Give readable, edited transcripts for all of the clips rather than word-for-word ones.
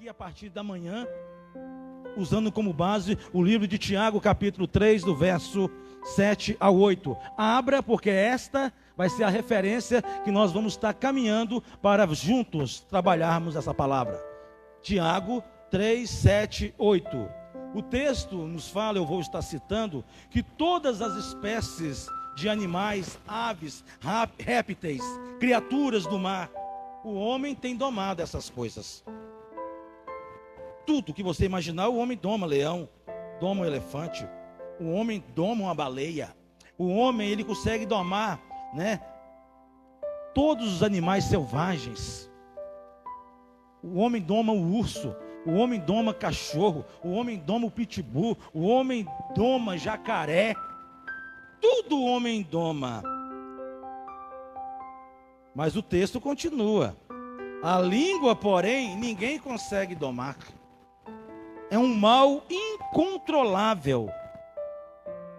aqui a partir da manhã, usando como base o livro de Tiago, capítulo 3, do verso 7 ao 8. Abra, porque esta vai ser a referência que nós vamos estar caminhando para juntos trabalharmos essa palavra. Tiago 3, 7, 8. O texto nos fala, eu vou estar citando, que todas as espécies de animais, aves, répteis, criaturas do mar, o homem tem domado essas coisas. Tudo que você imaginar, o homem doma leão, doma um elefante, o homem doma uma baleia, o homem ele consegue domar, todos os animais selvagens. O homem doma o urso, o homem doma cachorro, o homem doma o pitbull, o homem doma jacaré, tudo o homem doma. Mas o texto continua. A língua, porém, ninguém consegue domar. É um mal incontrolável.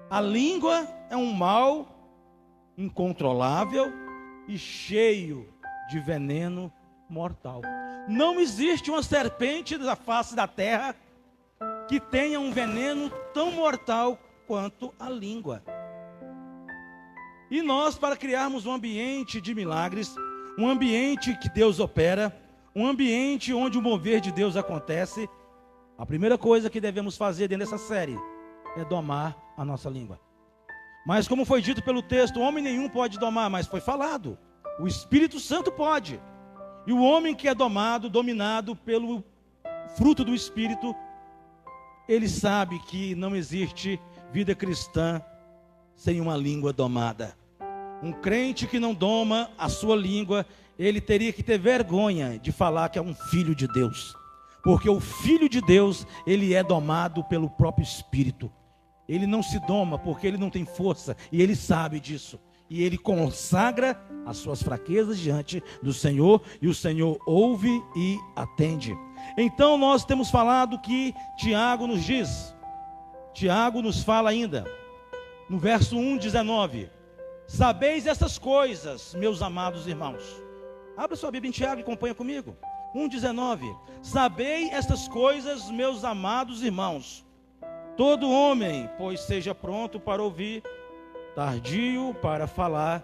A língua é um mal incontrolável e cheio de veneno mortal. Não existe uma serpente da face da terra que tenha um veneno tão mortal quanto a língua. E nós, para criarmos um ambiente de milagres, um ambiente que Deus opera, um ambiente onde o mover de Deus acontece, a primeira coisa que devemos fazer dentro dessa série é domar a nossa língua. Mas como foi dito pelo texto, homem nenhum pode domar, mas foi falado, o Espírito Santo pode. E o homem que é dominado pelo fruto do Espírito, ele sabe que não existe vida cristã sem uma língua domada. Um crente que não doma a sua língua, ele teria que ter vergonha de falar que é um filho de Deus. Porque o filho de Deus, ele é domado pelo próprio Espírito. Ele não se doma porque ele não tem força, e ele sabe disso. E ele consagra as suas fraquezas diante do Senhor, e o Senhor ouve e atende. Então nós temos falado que Tiago nos diz, Tiago nos fala ainda, no verso 1:19, sabeis essas coisas, meus amados irmãos. Abra sua Bíblia em Tiago e acompanha comigo. 1:19, sabei estas coisas, meus amados irmãos. Todo homem, pois seja pronto para ouvir, tardio para falar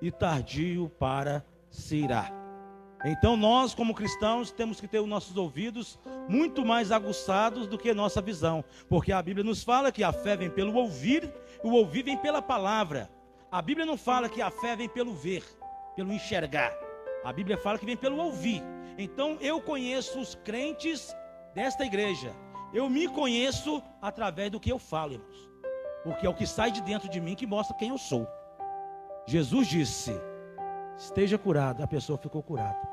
e tardio para se irar. Então nós, como cristãos, temos que ter os nossos ouvidos muito mais aguçados do que nossa visão, porque a Bíblia nos fala que a fé vem pelo ouvir, o ouvir vem pela palavra. A Bíblia não fala que a fé vem pelo ver, pelo enxergar. A Bíblia fala que vem pelo ouvir. Então eu conheço os crentes desta igreja. Eu me conheço através do que eu falo, irmãos. Porque é o que sai de dentro de mim que mostra quem eu sou. Jesus disse, esteja curado, a pessoa ficou curada.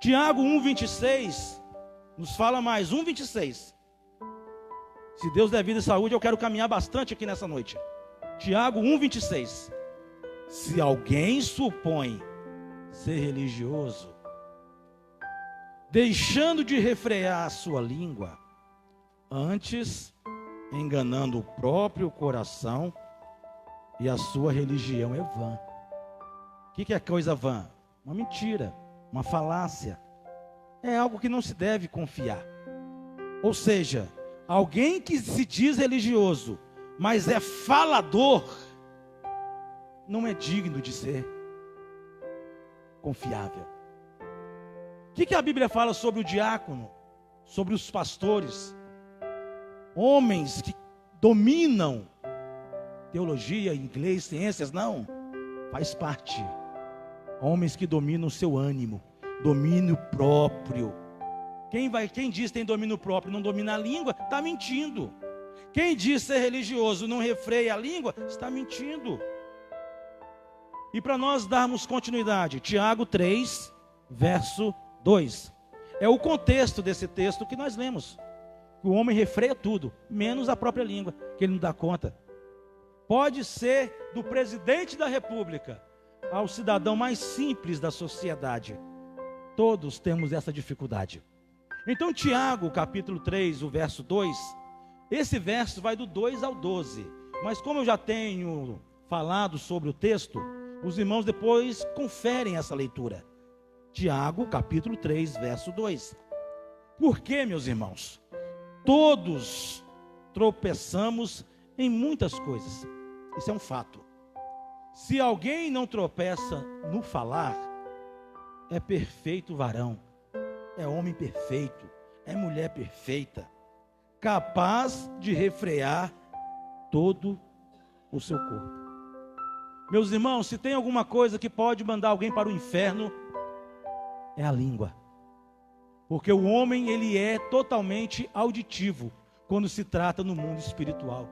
Tiago 1:26 nos fala mais, 1:26. Se Deus der vida e saúde, eu quero caminhar bastante aqui nessa noite. Tiago 1:26. Se alguém supõe ser religioso, deixando de refrear a sua língua, antes enganando o próprio coração, e a sua religião é vã. O que é coisa vã? Uma mentira, uma falácia. É algo que não se deve confiar. Ou seja, alguém que se diz religioso, mas é falador, não é digno de ser confiável. O que a Bíblia fala sobre o diácono, sobre os pastores? Homens que dominam teologia, inglês, ciências, não, faz parte. Homens que dominam o seu ânimo, domínio próprio. Quem diz que tem domínio próprio, não domina a língua, está mentindo. Quem diz ser religioso, não refreia a língua, está mentindo. E para nós darmos continuidade, Tiago 3, verso 2. É o contexto desse texto que nós lemos. O homem refreia tudo, menos a própria língua, que ele não dá conta. Pode ser do presidente da república ao cidadão mais simples da sociedade. Todos temos essa dificuldade. Então Tiago, capítulo 3, o verso 2, esse verso vai do 2 ao 12. Mas como eu já tenho falado sobre o texto, os irmãos depois conferem essa leitura. Tiago, capítulo 3, verso 2. Por quê, meus irmãos? Todos tropeçamos em muitas coisas. Isso é um fato. Se alguém não tropeça no falar, é perfeito varão, é homem perfeito, é mulher perfeita, capaz de refrear todo o seu corpo. Meus irmãos, se tem alguma coisa que pode mandar alguém para o inferno, é a língua. Porque o homem, ele é totalmente auditivo quando se trata no mundo espiritual.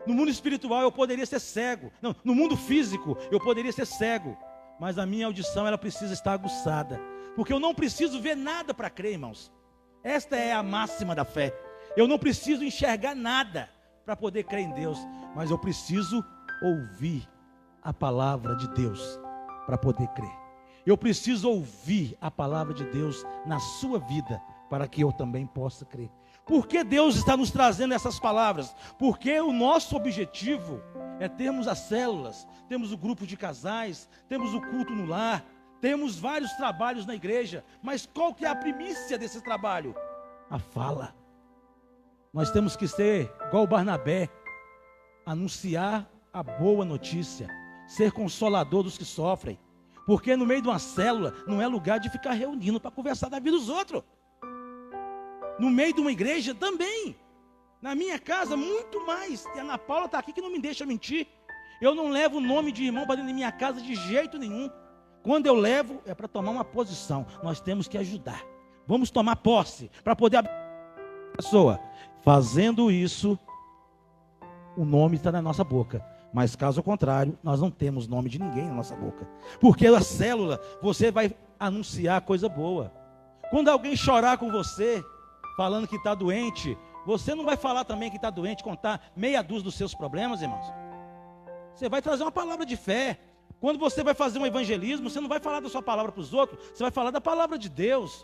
No mundo espiritual eu poderia ser cego. Não, no mundo físico eu poderia ser cego. Mas a minha audição, ela precisa estar aguçada. Porque eu não preciso ver nada para crer, irmãos. Esta é a máxima da fé. Eu não preciso enxergar nada para poder crer em Deus. Mas eu preciso ouvir a palavra de Deus para poder crer. Eu preciso ouvir a palavra de Deus na sua vida para que eu também possa crer. Por que Deus está nos trazendo essas palavras? Porque o nosso objetivo é termos as células, temos o grupo de casais, temos o culto no lar, temos vários trabalhos na igreja, mas qual que é a primícia desse trabalho? A fala. Nós temos que ser igual Barnabé, anunciar a boa notícia, ser consolador dos que sofrem, porque no meio de uma célula não é lugar de ficar reunindo para conversar da vida dos outros. No meio de uma igreja também. Na minha casa, muito mais. E a Ana Paula está aqui que não me deixa mentir. Eu não levo o nome de irmão para dentro da minha casa de jeito nenhum. Quando eu levo, é para tomar uma posição. Nós temos que ajudar. Vamos tomar posse para poder abrir a pessoa. Fazendo isso, o nome está na nossa boca. Mas caso contrário, nós não temos nome de ninguém na nossa boca. Porque a célula, você vai anunciar coisa boa. Quando alguém chorar com você, falando que está doente, você não vai falar também que está doente, contar meia dúzia dos seus problemas, irmãos. Você vai trazer uma palavra de fé. Quando você vai fazer um evangelismo, você não vai falar da sua palavra para os outros, você vai falar da palavra de Deus.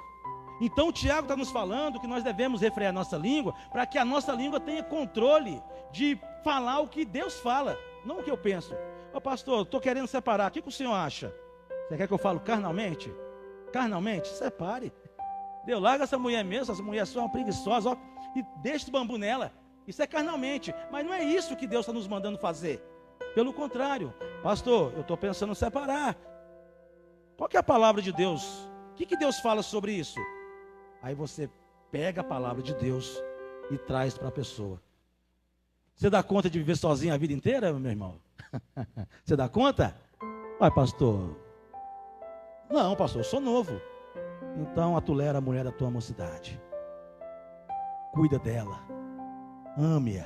Então o Tiago está nos falando que nós devemos refrear a nossa língua, para que a nossa língua tenha controle de falar o que Deus fala, não o que eu penso. Ô pastor, estou querendo separar, o que o senhor acha? Você quer que eu falo carnalmente? Carnalmente? Separe. Deus, larga essa mulher mesmo, essa mulher é só uma preguiçosa, ó, e deixa o bambu nela. Isso é carnalmente, mas não é isso que Deus está nos mandando fazer. Pelo contrário, pastor, eu estou pensando em separar. Qual que é a palavra de Deus? O que Deus fala sobre isso? Aí você pega a palavra de Deus e traz para a pessoa. Você dá conta de viver sozinho a vida inteira, meu irmão? Você dá conta? Vai, pastor. Não, pastor, eu sou novo. Então atolera a mulher da tua mocidade. Cuida dela. Ame-a.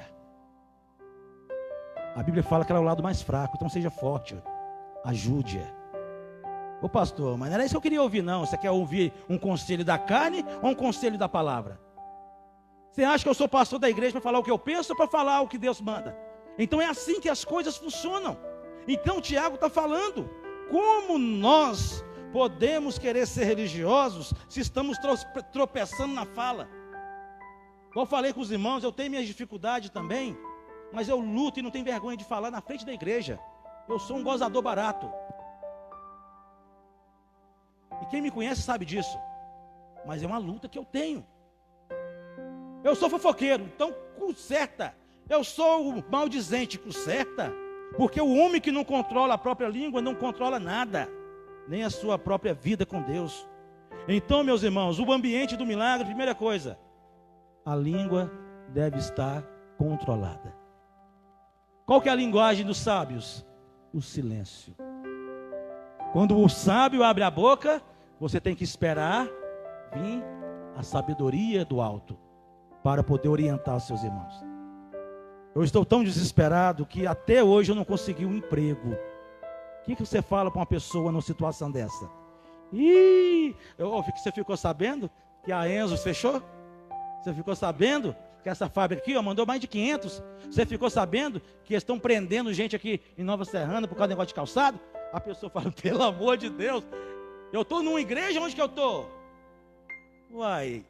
A Bíblia fala que ela é o lado mais fraco, então seja forte. Ajude-a. Ô pastor, mas não era isso que eu queria ouvir não. Você quer ouvir um conselho da carne ou um conselho da palavra? Você acha que eu sou pastor da igreja para falar o que eu penso ou para falar o que Deus manda? Então é assim que as coisas funcionam. Então o Tiago está falando. Como nós podemos querer ser religiosos se estamos tropeçando na fala? Como eu falei com os irmãos, eu tenho minhas dificuldades também, mas eu luto e não tenho vergonha de falar na frente da igreja. Eu sou um gozador barato. E quem me conhece sabe disso. Mas é uma luta que eu tenho. Eu sou fofoqueiro, então conserta. Eu sou o maldizente, conserta. Porque o homem que não controla a própria língua não controla nada, nem a sua própria vida com Deus. Então, meus irmãos, o ambiente do milagre, primeira coisa, a língua deve estar controlada. Qual que é a linguagem dos sábios? O silêncio. Quando o sábio abre a boca, você tem que esperar vir a sabedoria do alto para poder orientar os seus irmãos. Eu estou tão desesperado que até hoje eu não consegui um emprego. O que você fala para uma pessoa numa situação dessa? Você ficou sabendo que a Enzo fechou? Você ficou sabendo que essa fábrica aqui mandou mais de 500? Você ficou sabendo que estão prendendo gente aqui em Nova Serrana por causa do negócio de calçado? A pessoa fala, pelo amor de Deus, eu estou numa igreja, onde que eu estou? Uai,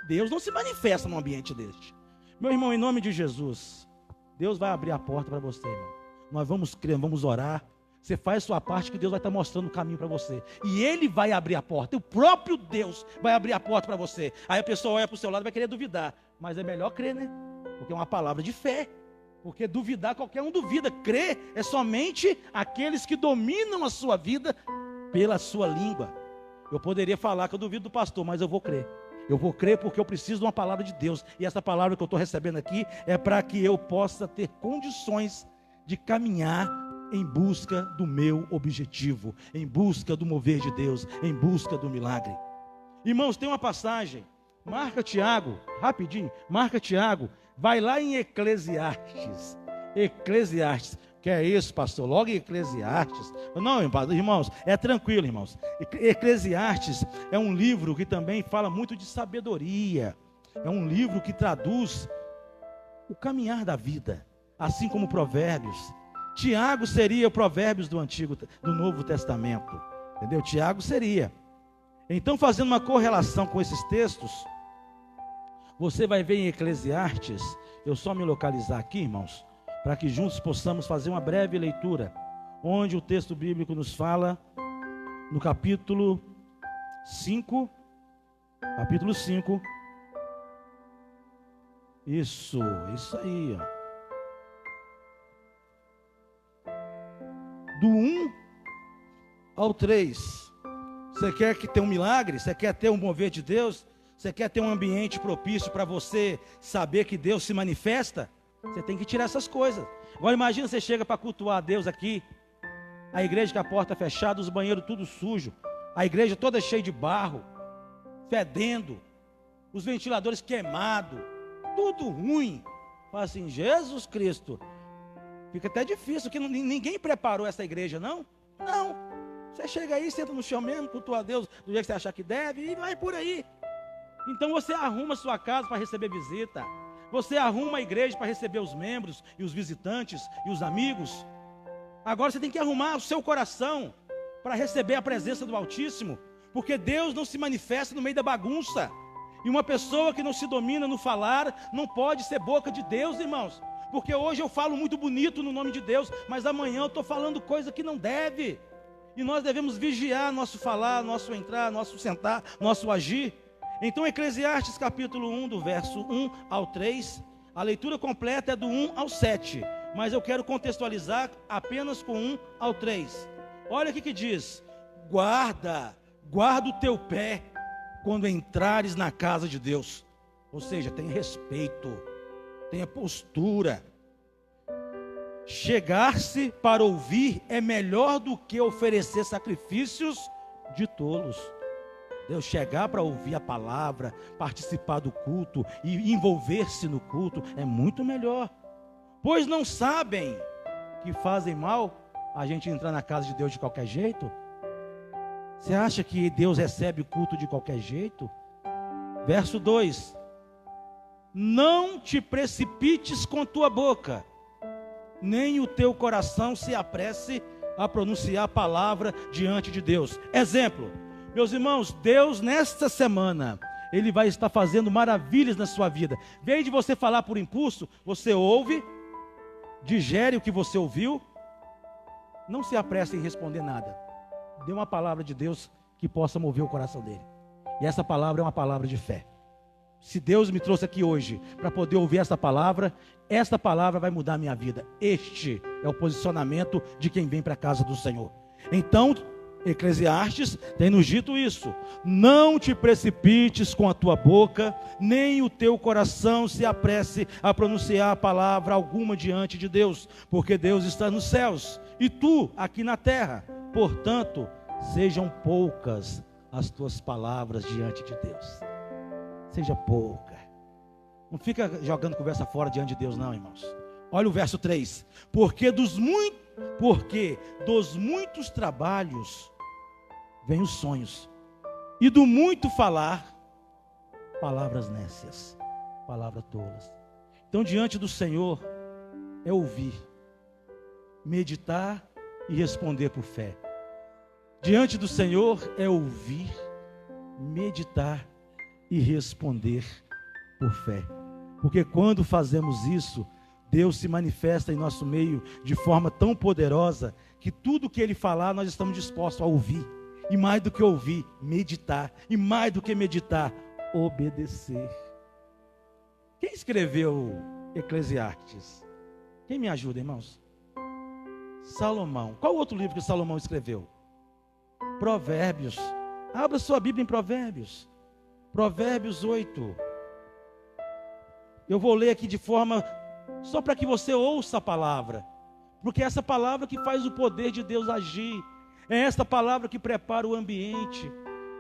Deus não se manifesta num ambiente deste. Meu irmão, em nome de Jesus, Deus vai abrir a porta para você, irmão. Nós vamos crer, vamos orar. Você faz a sua parte que Deus vai estar mostrando o caminho para você. E Ele vai abrir a porta. O próprio Deus vai abrir a porta para você. Aí a pessoa olha para o seu lado e vai querer duvidar. Mas é melhor crer, né? Porque é uma palavra de fé. Porque duvidar, qualquer um duvida. Crer é somente aqueles que dominam a sua vida pela sua língua. Eu poderia falar que eu duvido do pastor, mas eu vou crer. Eu vou crer porque eu preciso de uma palavra de Deus. E essa palavra que eu estou recebendo aqui é para que eu possa ter condições de caminhar em busca do meu objetivo, em busca do mover de Deus, em busca do milagre. Irmãos, tem uma passagem, marca Tiago, rapidinho, marca Tiago, vai lá em Eclesiastes, que é isso, pastor, logo em Eclesiastes. Não, irmãos, é tranquilo, irmãos. Eclesiastes é um livro que também fala muito de sabedoria, é um livro que traduz o caminhar da vida, assim como Provérbios. Tiago seria o Provérbios do Novo Testamento, entendeu? Tiago seria. Então, fazendo uma correlação com esses textos, você vai ver em Eclesiastes, eu só me localizar aqui, irmãos, para que juntos possamos fazer uma breve leitura, onde o texto bíblico nos fala, no capítulo 5, isso aí, ó. Do 1 ao 3. Você quer que tenha um milagre? Você quer ter um mover de Deus? Você quer ter um ambiente propício para você saber que Deus se manifesta? Você tem que tirar essas coisas. Agora imagina, você chega para cultuar a Deus aqui, a igreja com a porta fechada, os banheiros tudo sujo, a igreja toda cheia de barro, fedendo, os ventiladores queimados, tudo ruim. Fala assim, Jesus Cristo, fica até difícil, que ninguém preparou essa igreja, não? Não. Você chega aí, senta no chão mesmo, cultua a Deus do jeito que você achar que deve, e vai por aí. Então você arruma a sua casa para receber visita. Você arruma a igreja para receber os membros e os visitantes e os amigos. Agora você tem que arrumar o seu coração para receber a presença do Altíssimo, porque Deus não se manifesta no meio da bagunça. E uma pessoa que não se domina no falar não pode ser boca de Deus, irmãos. Porque hoje eu falo muito bonito no nome de Deus, mas amanhã eu estou falando coisa que não deve. E nós devemos vigiar nosso falar, nosso entrar, nosso sentar, nosso agir. Então, Eclesiastes capítulo 1, do verso 1 ao 3, a leitura completa é do 1 ao 7, mas eu quero contextualizar apenas com 1 ao 3. Olha o que diz: guarda o teu pé quando entrares na casa de Deus. Ou seja, tenha respeito, tenha postura. Chegar-se para ouvir é melhor do que oferecer sacrifícios de tolos. Deus chegar para ouvir a palavra, participar do culto e envolver-se no culto é muito melhor. Pois não sabem que fazem mal a gente entrar na casa de Deus de qualquer jeito? Você acha que Deus recebe o culto de qualquer jeito? Verso 2: não te precipites com tua boca, nem o teu coração se apresse a pronunciar a palavra diante de Deus. Exemplo, meus irmãos, Deus nesta semana, Ele vai estar fazendo maravilhas na sua vida. Em vez de você falar por impulso, você ouve, digere o que você ouviu, não se apresse em responder nada. Dê uma palavra de Deus que possa mover o coração dele. E essa palavra é uma palavra de fé. Se Deus me trouxe aqui hoje para poder ouvir esta palavra vai mudar a minha vida. Este é o posicionamento de quem vem para a casa do Senhor. Então, Eclesiastes tem nos dito isso: não te precipites com a tua boca, nem o teu coração se apresse a pronunciar palavra alguma diante de Deus, porque Deus está nos céus e tu aqui na terra. Portanto, sejam poucas as tuas palavras diante de Deus. Seja pouca. Não fica jogando conversa fora diante de Deus, não, irmãos. Olha o verso 3: porque dos muitos trabalhos vêm os sonhos, e do muito falar, palavras nécias, palavras tolas. Então, diante do Senhor é ouvir, meditar e responder por fé. Diante do Senhor é ouvir, meditar e responder por fé. Porque quando fazemos isso, Deus se manifesta em nosso meio de forma tão poderosa que tudo que Ele falar nós estamos dispostos a ouvir. E mais do que ouvir, meditar. E mais do que meditar, obedecer. Quem escreveu Eclesiastes? Quem me ajuda, irmãos? Salomão. Qual outro livro que Salomão escreveu? Provérbios. Abra sua Bíblia em Provérbios. Provérbios 8. Eu vou ler aqui de forma só para que você ouça a palavra. Porque é essa palavra que faz o poder de Deus agir. É esta palavra que prepara o ambiente.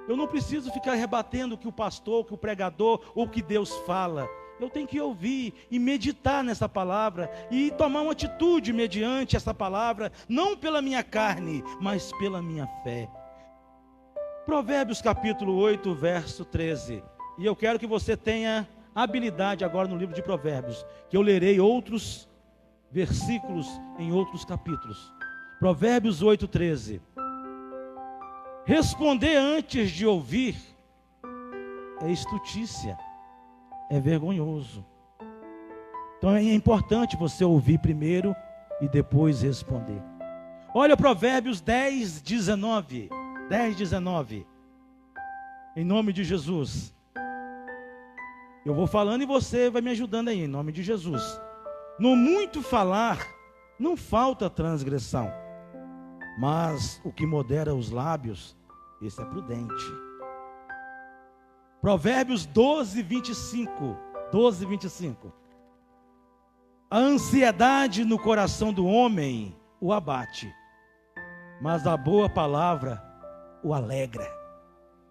Eu não preciso ficar rebatendo o que o pastor, o que o pregador ou o que Deus fala. Eu tenho que ouvir e meditar nessa palavra e tomar uma atitude mediante essa palavra, não pela minha carne, mas pela minha fé. Provérbios capítulo 8, verso 13. E eu quero que você tenha habilidade agora no livro de Provérbios, que eu lerei outros versículos em outros capítulos. Provérbios 8, 13. Responder antes de ouvir é estutícia, é vergonhoso. Então é importante você ouvir primeiro e depois responder. Olha Provérbios 10, 19. 10, 19. Em nome de Jesus. Eu vou falando e você vai me ajudando aí, em nome de Jesus. No muito falar, não falta transgressão. Mas o que modera os lábios, esse é prudente. Provérbios 12, 25. 12, 25. A ansiedade no coração do homem o abate, mas a boa palavra o alegra.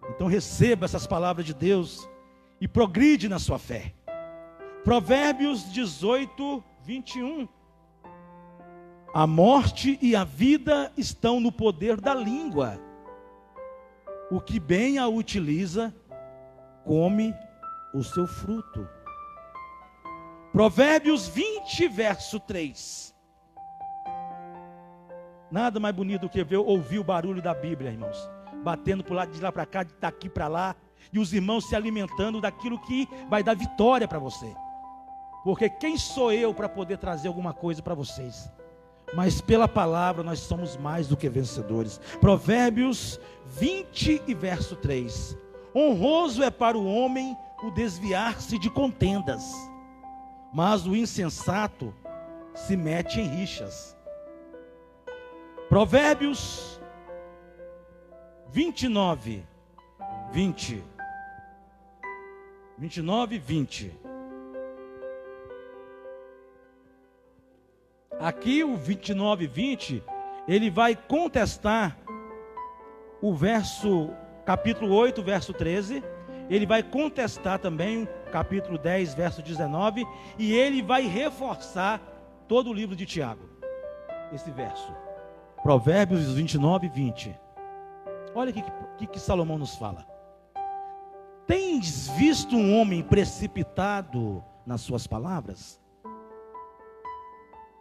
Então receba essas palavras de Deus e progride na sua fé. Provérbios 18, 21. A morte e a vida estão no poder da língua. O que bem a utiliza, come o seu fruto. Provérbios 20, verso 3. Nada mais bonito do que ouvir o barulho da Bíblia, irmãos. Batendo por lá, de lá para cá, daqui para lá. E os irmãos se alimentando daquilo que vai dar vitória para você. Porque quem sou eu para poder trazer alguma coisa para vocês? Mas pela palavra nós somos mais do que vencedores. Provérbios 20 e verso 3. Honroso é para o homem o desviar-se de contendas, mas o insensato se mete em rixas. Provérbios 29, 20. 29, 20. Aqui o 29, 20, ele vai contestar o verso, capítulo 8, verso 13. Ele vai contestar também capítulo 10, verso 19. E ele vai reforçar todo o livro de Tiago. Esse verso. Provérbios 29, 20. Olha o que Salomão nos fala. Tens visto um homem precipitado nas suas palavras?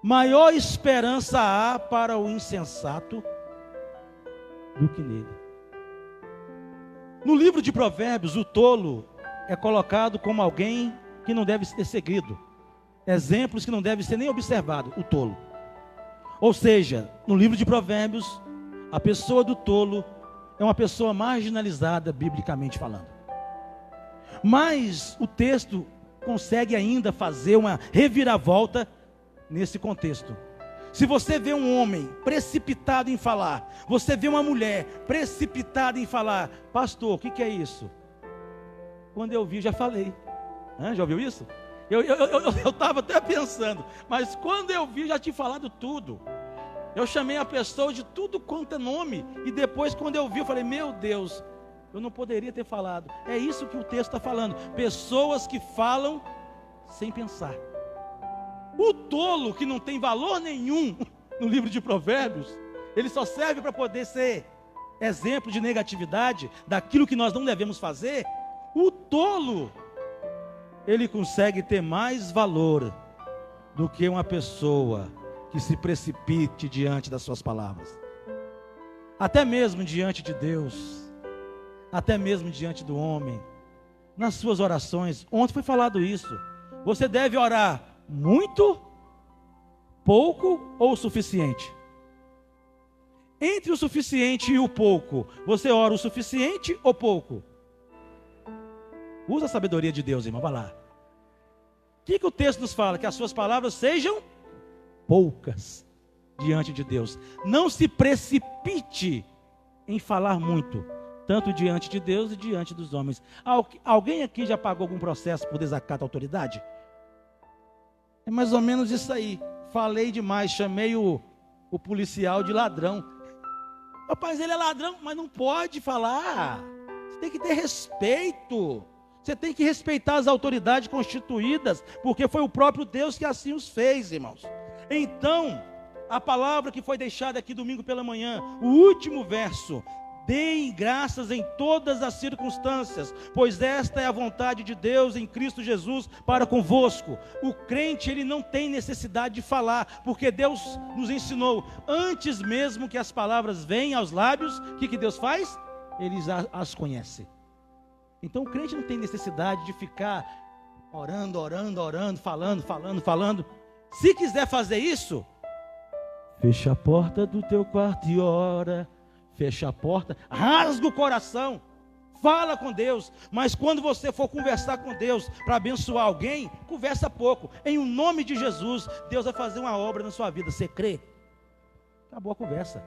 Maior esperança há para o insensato do que nele. No livro de Provérbios, o tolo é colocado como alguém que não deve ser seguido. Exemplos que não devem ser nem observados, o tolo. Ou seja, no livro de Provérbios, a pessoa do tolo é uma pessoa marginalizada, biblicamente falando. Mas o texto consegue ainda fazer uma reviravolta nesse contexto. Se você vê um homem precipitado em falar, você vê uma mulher precipitada em falar, pastor, o que é isso? Quando eu vi, já falei. Já ouviu isso? Eu estava até pensando, mas quando eu vi, já tinha falado tudo. Eu chamei a pessoa de tudo quanto é nome, e depois quando eu vi, eu falei, meu Deus, eu não poderia ter falado. É isso que o texto está falando, pessoas que falam sem pensar. O tolo, que não tem valor nenhum no livro de Provérbios, ele só serve para poder ser exemplo de negatividade, daquilo que nós não devemos fazer. O tolo, ele consegue ter mais valor do que uma pessoa que se precipite diante das suas palavras. Até mesmo diante de Deus, até mesmo diante do homem, nas suas orações. Ontem foi falado isso. Você deve orar muito pouco ou o suficiente? Entre o suficiente e o pouco, você ora o suficiente ou pouco? Usa a sabedoria de Deus, irmão, vai lá. O que o texto nos fala? Que as suas palavras sejam poucas diante de Deus. Não se precipite em falar muito, tanto diante de Deus e diante dos homens. Alguém aqui já pagou algum processo por desacato à autoridade? É mais ou menos isso aí. Falei demais, chamei o policial de ladrão. Rapaz, ele é ladrão, mas não pode falar. Você tem que ter respeito. Você tem que respeitar as autoridades constituídas, porque foi o próprio Deus que assim os fez, irmãos. Então, a palavra que foi deixada aqui domingo pela manhã, o último verso: deem graças em todas as circunstâncias, pois esta é a vontade de Deus em Cristo Jesus para convosco. O crente, ele não tem necessidade de falar, porque Deus nos ensinou, antes mesmo que as palavras venham aos lábios, o que Deus faz? Ele as conhece. Então o crente não tem necessidade de ficar orando, falando. Se quiser fazer isso, fecha a porta do teu quarto e ora. Fecha a porta, rasga o coração, fala com Deus. Mas quando você for conversar com Deus para abençoar alguém, conversa pouco. Em nome de Jesus, Deus vai fazer uma obra na sua vida. Você crê? Acabou a conversa.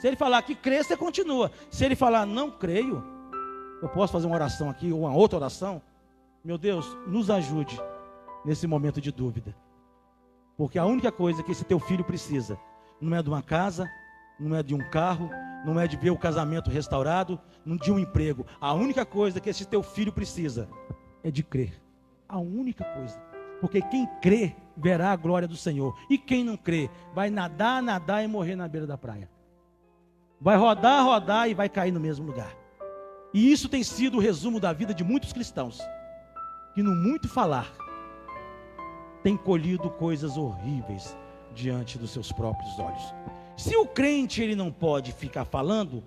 Se ele falar que crê, você continua. Se ele falar não creio, eu posso fazer uma oração aqui, ou uma outra oração? Meu Deus, nos ajude nesse momento de dúvida. Porque a única coisa que esse teu filho precisa não é de uma casa, não é de um carro, não é de ver o casamento restaurado, não de um emprego. A única coisa que esse teu filho precisa é de crer. A única coisa. Porque quem crê verá a glória do Senhor. E quem não crê vai nadar e morrer na beira da praia. Vai rodar e vai cair no mesmo lugar. E isso tem sido o resumo da vida de muitos cristãos, que no muito falar tem colhido coisas horríveis diante dos seus próprios olhos. Se o crente ele não pode ficar falando,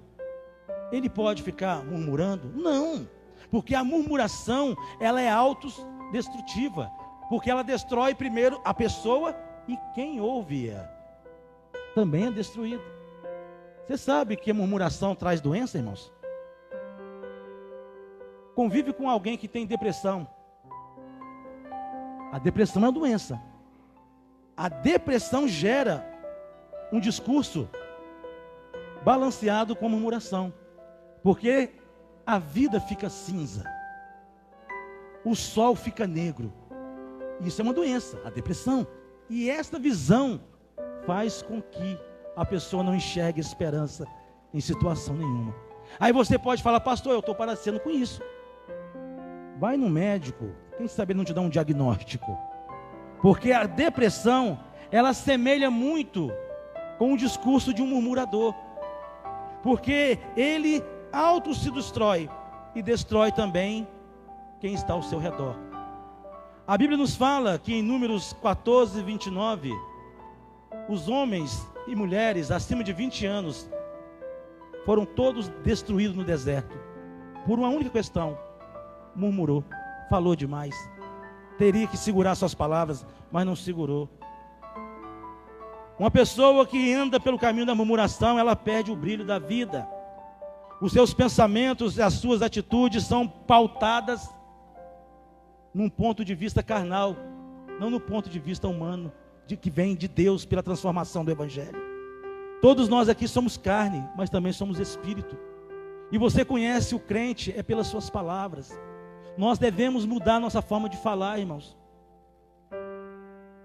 ele pode ficar murmurando? Não, porque a murmuração ela é autodestrutiva, porque ela destrói primeiro a pessoa e quem ouve-a também é destruído. Você sabe que a murmuração traz doença, irmãos? Convive com alguém que tem depressão. A depressão é uma doença. A depressão gera um discurso balanceado com murmuração, porque a vida fica cinza, o sol fica negro. Isso é uma doença, a depressão. E esta visão faz com que a pessoa não enxergue esperança em situação nenhuma. Aí você pode falar: pastor, eu estou parecendo com isso. Vai no médico, quem sabe ele não te dá um diagnóstico. Porque a depressão, ela assemelha muito com o discurso de um murmurador. Porque ele auto se destrói e destrói também quem está ao seu redor. A Bíblia nos fala que em Números 14, 29, os homens e mulheres acima de 20 anos foram todos destruídos no deserto, por uma única questão: murmurou, falou demais. Teria que segurar suas palavras, mas não segurou. Uma pessoa que anda pelo caminho da murmuração, ela perde o brilho da vida. Os seus pensamentos e as suas atitudes são pautadas num ponto de vista carnal, não no ponto de vista humano, que vem de Deus pela transformação do Evangelho. Todos nós aqui somos carne, mas também somos espírito. E você conhece o crente é pelas suas palavras. Nós devemos mudar a nossa forma de falar, irmãos.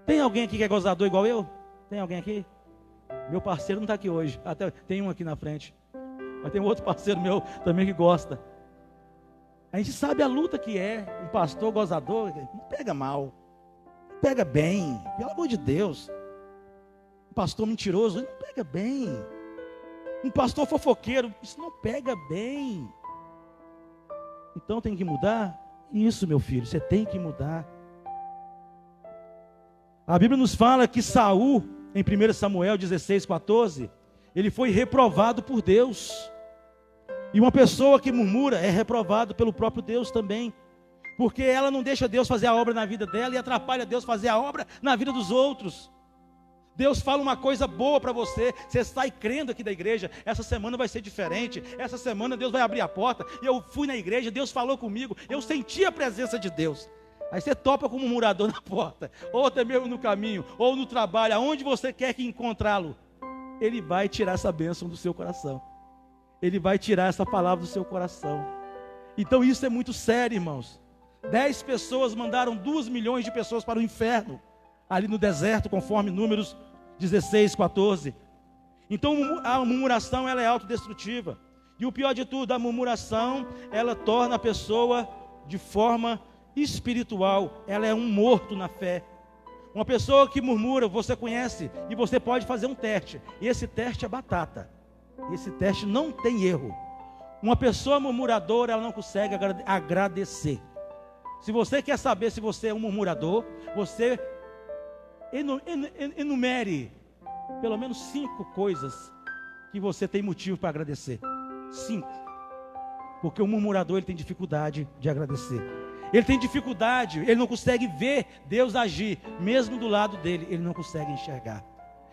Tem alguém aqui que é gozador igual eu? Tem alguém aqui? Meu parceiro não está aqui hoje. Até tem um aqui na frente. Mas tem um outro parceiro meu também que gosta. A gente sabe a luta que é. Um pastor gozador não pega mal, pega bem, pelo amor de Deus. Um pastor mentiroso não pega bem. Um pastor fofoqueiro, isso não pega bem. Então tem que mudar? Isso, meu filho, você tem que mudar. A Bíblia nos fala que Saul, em 1 Samuel 16, 14, ele foi reprovado por Deus. E uma pessoa que murmura é reprovado pelo próprio Deus também, porque ela não deixa Deus fazer a obra na vida dela e atrapalha Deus fazer a obra na vida dos outros. Deus fala uma coisa boa para você, você sai crendo aqui da igreja, essa semana vai ser diferente, essa semana Deus vai abrir a porta, e eu fui na igreja, Deus falou comigo, eu senti a presença de Deus. Aí você topa como um murmurador na porta, ou até mesmo no caminho, ou no trabalho, aonde você quer que encontrá-lo, Ele vai tirar essa bênção do seu coração, Ele vai tirar essa palavra do seu coração. Então isso é muito sério, irmãos. 10 pessoas mandaram 2 milhões de pessoas para o inferno, ali no deserto, conforme Números 16, 14. Então a murmuração, ela é autodestrutiva. E o pior de tudo, a murmuração, ela torna a pessoa de forma espiritual, ela é um morto na fé. Uma pessoa que murmura, você conhece, e você pode fazer um teste, e esse teste é batata, esse teste não tem erro. Uma pessoa murmuradora, ela não consegue agradecer. Se você quer saber se você é um murmurador, você enumere pelo menos 5 coisas que você tem motivo para agradecer. 5. Porque o murmurador, ele tem dificuldade de agradecer. Ele tem dificuldade, ele não consegue ver Deus agir, mesmo do lado dele, ele não consegue enxergar.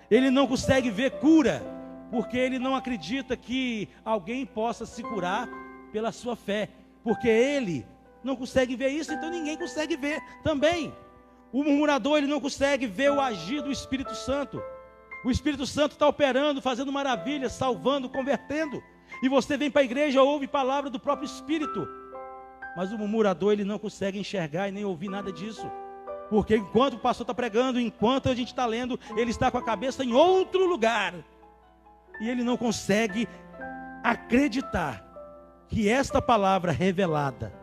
Ele não consegue ver cura, porque ele não acredita que alguém possa se curar pela sua fé, porque ele não consegue ver isso, então ninguém consegue ver também. O murmurador, ele não consegue ver o agir do Espírito Santo. O Espírito Santo está operando, fazendo maravilhas, salvando, convertendo, e você vem para a igreja, ouve palavra do próprio Espírito, mas o murmurador, ele não consegue enxergar e nem ouvir nada disso, porque enquanto o pastor está pregando, enquanto a gente está lendo, ele está com a cabeça em outro lugar, e ele não consegue acreditar que esta palavra revelada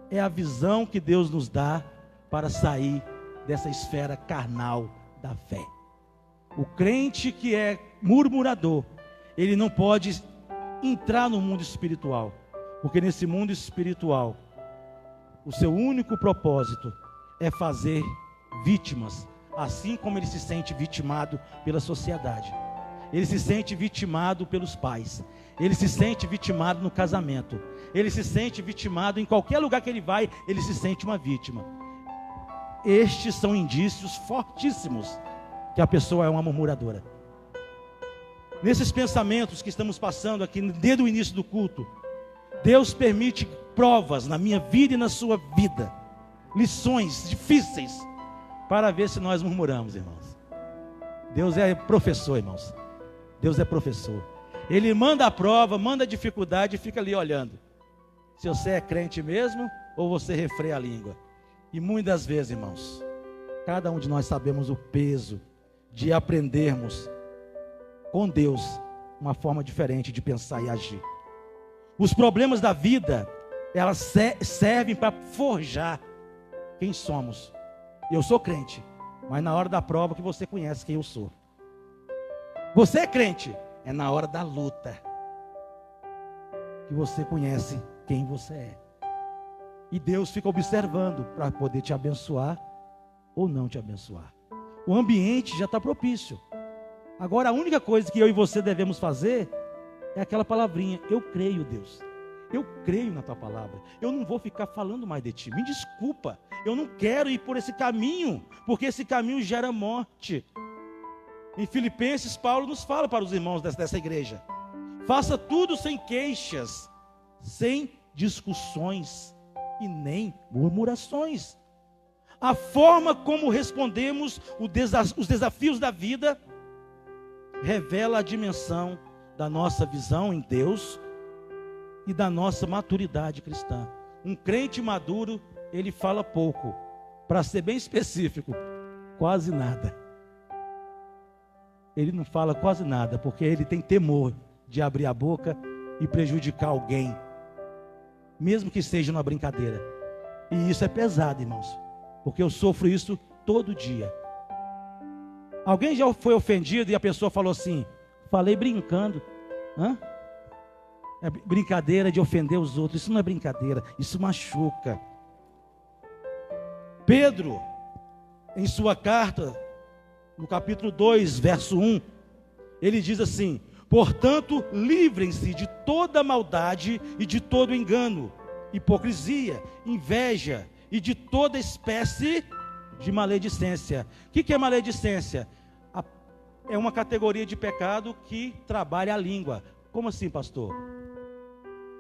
é a visão que Deus nos dá para sair dessa esfera carnal da fé. O crente que é murmurador, ele não pode entrar no mundo espiritual, porque nesse mundo espiritual, o seu único propósito é fazer vítimas, assim como ele se sente vitimado pela sociedade. Ele se sente vitimado pelos pais, ele se sente vitimado no casamento, ele se sente vitimado em qualquer lugar que ele vai, ele se sente uma vítima. Estes são indícios fortíssimos que a pessoa é uma murmuradora. Nesses pensamentos que estamos passando aqui desde o início do culto, Deus permite provas na minha vida e na sua vida, lições difíceis, para ver se nós murmuramos, irmãos. Deus é professor, irmãos. Deus é professor. Ele manda a prova, manda a dificuldade e fica ali olhando se você é crente mesmo ou você refreia a língua. E muitas vezes, irmãos, cada um de nós sabemos o peso de aprendermos com Deus uma forma diferente de pensar e agir. Os problemas da vida, elas servem para forjar quem somos. Eu sou crente, mas na hora da prova que você conhece quem eu sou. Você é crente, é na hora da luta que você conhece quem você é. E Deus fica observando para poder te abençoar ou não te abençoar. O ambiente já está propício. Agora a única coisa que eu e você devemos fazer é aquela palavrinha: eu creio, Deus. Eu creio na tua palavra. Eu não vou ficar falando mais de ti. Me desculpa. Eu não quero ir por esse caminho, porque esse caminho gera morte. Em Filipenses, Paulo nos fala para os irmãos dessa igreja: faça tudo sem queixas, sem discussões e nem murmurações. A forma como respondemos os desafios da vida revela a dimensão da nossa visão em Deus e da nossa maturidade cristã. Um crente maduro, ele fala pouco, para ser bem específico, quase nada. Ele não fala quase nada, porque ele tem temor de abrir a boca e prejudicar alguém, mesmo que seja numa brincadeira. E isso é pesado, irmãos, porque eu sofro isso todo dia. Alguém já foi ofendido e a pessoa falou assim: falei brincando. Hã? É brincadeira de ofender os outros. Isso não é brincadeira, isso machuca. Pedro, em sua carta, no capítulo 2, verso 1, ele diz assim: portanto, livrem-se de toda maldade e de todo engano, hipocrisia, inveja e de toda espécie de maledicência. O que é maledicência? A é uma categoria de pecado que trabalha a língua. Como assim, pastor?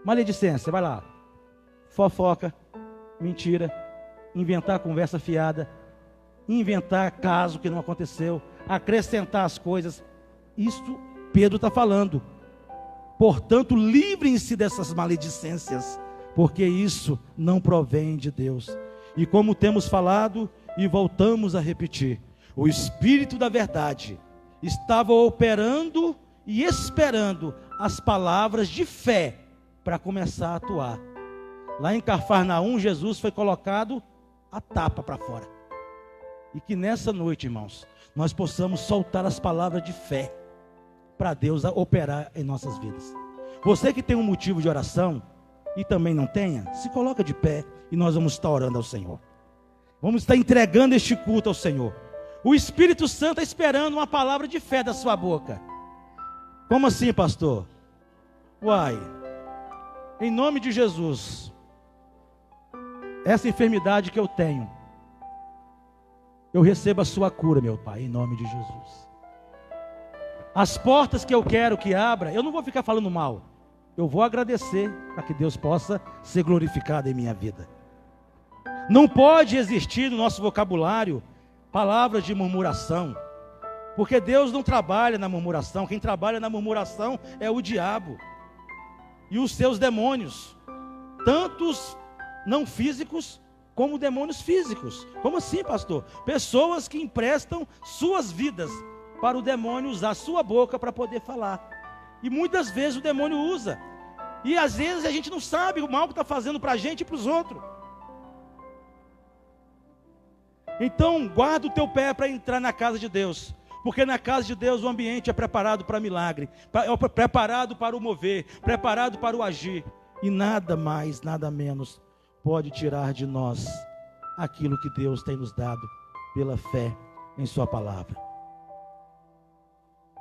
Maledicência, vai lá. Fofoca, mentira, inventar conversa fiada, inventar caso que não aconteceu, acrescentar as coisas. Isso Pedro está falando. Portanto, livrem-se dessas maledicências, porque isso não provém de Deus. E como temos falado e voltamos a repetir, o Espírito da verdade estava operando e esperando as palavras de fé para começar a atuar. Lá em Cafarnaum, Jesus foi colocado a tapa para fora. E que nessa noite, irmãos, nós possamos soltar as palavras de fé para Deus operar em nossas vidas. Você que tem um motivo de oração e também não tenha, se coloca de pé e nós vamos estar orando ao Senhor. Vamos estar entregando este culto ao Senhor. O Espírito Santo está esperando uma palavra de fé da sua boca. Como assim, pastor? Uai, em nome de Jesus, essa enfermidade que eu tenho, eu recebo a sua cura, meu Pai, em nome de Jesus. As portas que eu quero que abra, eu não vou ficar falando mal, eu vou agradecer para que Deus possa ser glorificado em minha vida. Não pode existir no nosso vocabulário palavras de murmuração, porque Deus não trabalha na murmuração. Quem trabalha na murmuração é o diabo e os seus demônios, tantos não físicos como demônios físicos. Como assim, pastor? Pessoas que emprestam suas vidas para o demônio usar sua boca para poder falar. E muitas vezes o demônio usa, e às vezes a gente não sabe o mal que está fazendo para a gente e para os outros. Então guarda o teu pé para entrar na casa de Deus, porque na casa de Deus o ambiente é preparado para milagre, preparado para o mover, preparado para o agir, e nada mais, nada menos pode tirar de nós aquilo que Deus tem nos dado pela fé em sua palavra.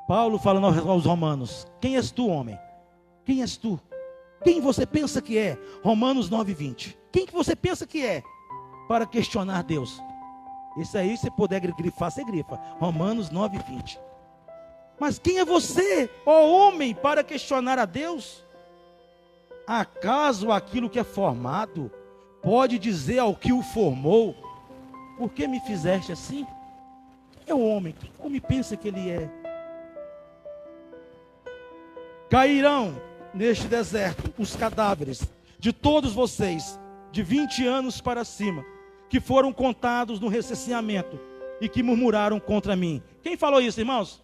Paulo falando aos romanos: quem és tu, homem? Quem és tu? Quem você pensa que é? Romanos 9:20. Quem que você pensa que é para questionar Deus? Isso aí, se puder grifar, você grifa. Romanos 9:20. Mas quem é você, ó homem, para questionar a Deus? Acaso aquilo que é formado pode dizer ao que o formou: por que me fizeste assim? Quem é o homem? Quem homem pensa que ele é? Cairão neste deserto os cadáveres de todos vocês, de 20 anos para cima, que foram contados no recenseamento e que murmuraram contra mim. Quem falou isso, irmãos?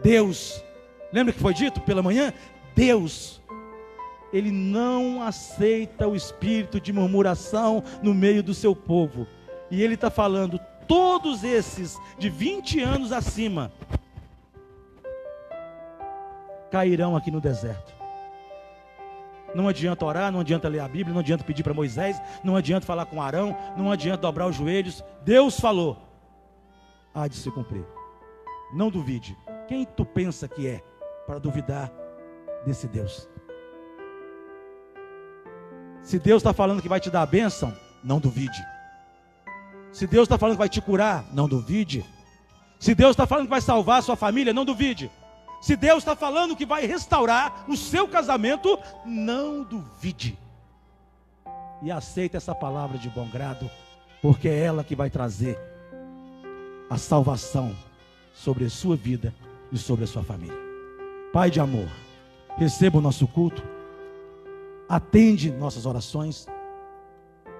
Deus. Lembra que foi dito pela manhã? Deus. Ele não aceita o espírito de murmuração no meio do seu povo. E ele está falando: todos esses de 20 anos acima cairão aqui no deserto. Não adianta orar, não adianta ler a Bíblia, não adianta pedir para Moisés, não adianta falar com Arão, não adianta dobrar os joelhos. Deus falou, há de se cumprir. Não duvide. Quem tu pensa que é para duvidar desse Deus? Se Deus está falando que vai te dar a bênção, não duvide. Se Deus está falando que vai te curar, não duvide. Se Deus está falando que vai salvar a sua família, não duvide. Se Deus está falando que vai restaurar o seu casamento, não duvide. E aceita essa palavra de bom grado, porque é ela que vai trazer a salvação sobre a sua vida e sobre a sua família. Pai de amor, receba o nosso culto, atende nossas orações,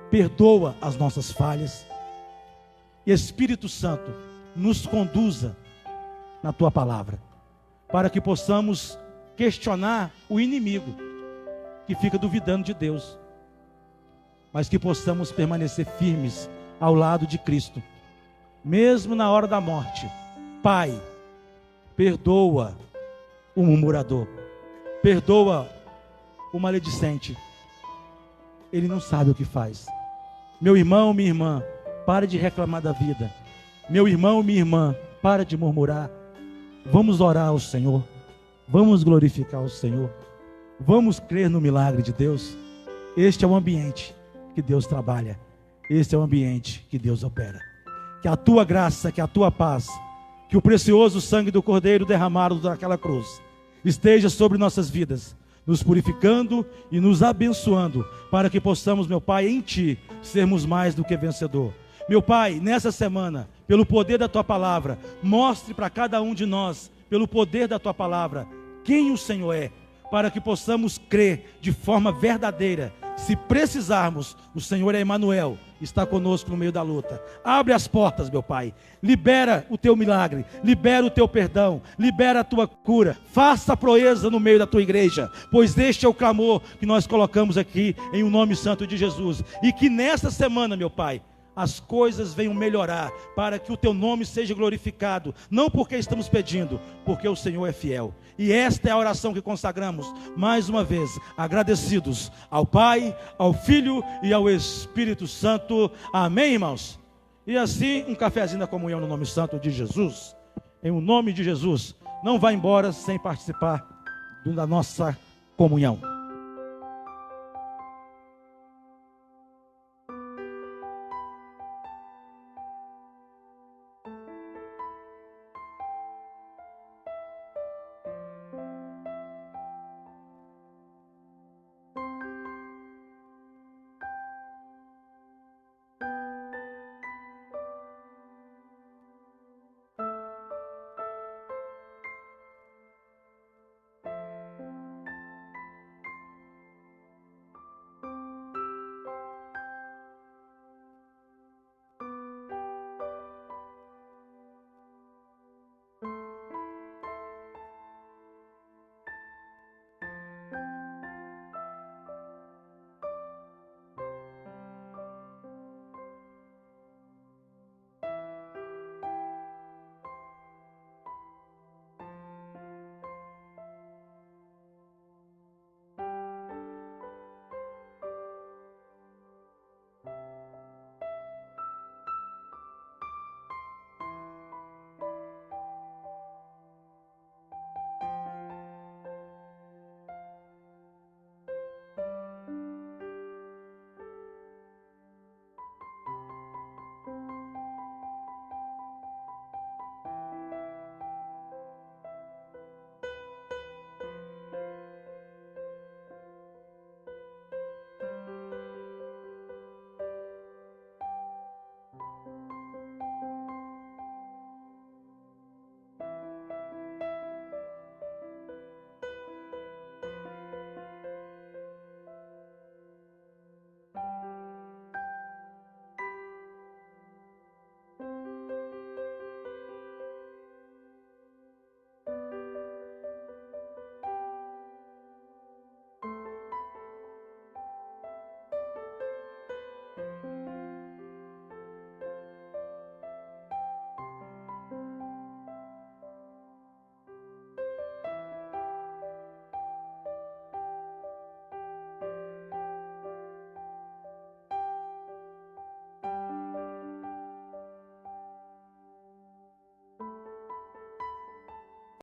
perdoa as nossas falhas, e Espírito Santo, nos conduza na tua palavra, para que possamos questionar o inimigo que fica duvidando de Deus, mas que possamos permanecer firmes ao lado de Cristo, mesmo na hora da morte. Pai, perdoa o murmurador, perdoa o maledicente, ele não sabe o que faz. Meu irmão, minha irmã, pare de reclamar da vida. Meu irmão, minha irmã, para de murmurar. Vamos orar ao Senhor, vamos glorificar o Senhor, vamos crer no milagre de Deus. Este é o ambiente que Deus trabalha, este é o ambiente que Deus opera. Que a tua graça, que a tua paz que o precioso sangue do Cordeiro derramado naquela cruz esteja sobre nossas vidas, nos purificando e nos abençoando, para que possamos, meu Pai, em Ti, sermos mais do que vencedor. Meu Pai, nessa semana, pelo poder da Tua palavra, mostre para cada um de nós, pelo poder da Tua palavra, quem o Senhor é, para que possamos crer de forma verdadeira. Se precisarmos, o Senhor é Emanuel, está conosco no meio da luta. Abre as portas, meu Pai. Libera o Teu milagre, libera o Teu perdão, libera a Tua cura. Faça a proeza no meio da Tua igreja, pois este é o clamor que nós colocamos aqui em o nome santo de Jesus. E que nesta semana, meu Pai, as coisas venham melhorar, para que o Teu nome seja glorificado, não porque estamos pedindo, porque o Senhor é fiel. E esta é a oração que consagramos, mais uma vez, agradecidos ao Pai, ao Filho e ao Espírito Santo. Amém, irmãos? E assim, um cafezinho da comunhão no nome santo de Jesus. Em o nome de Jesus, não vá embora sem participar da nossa comunhão.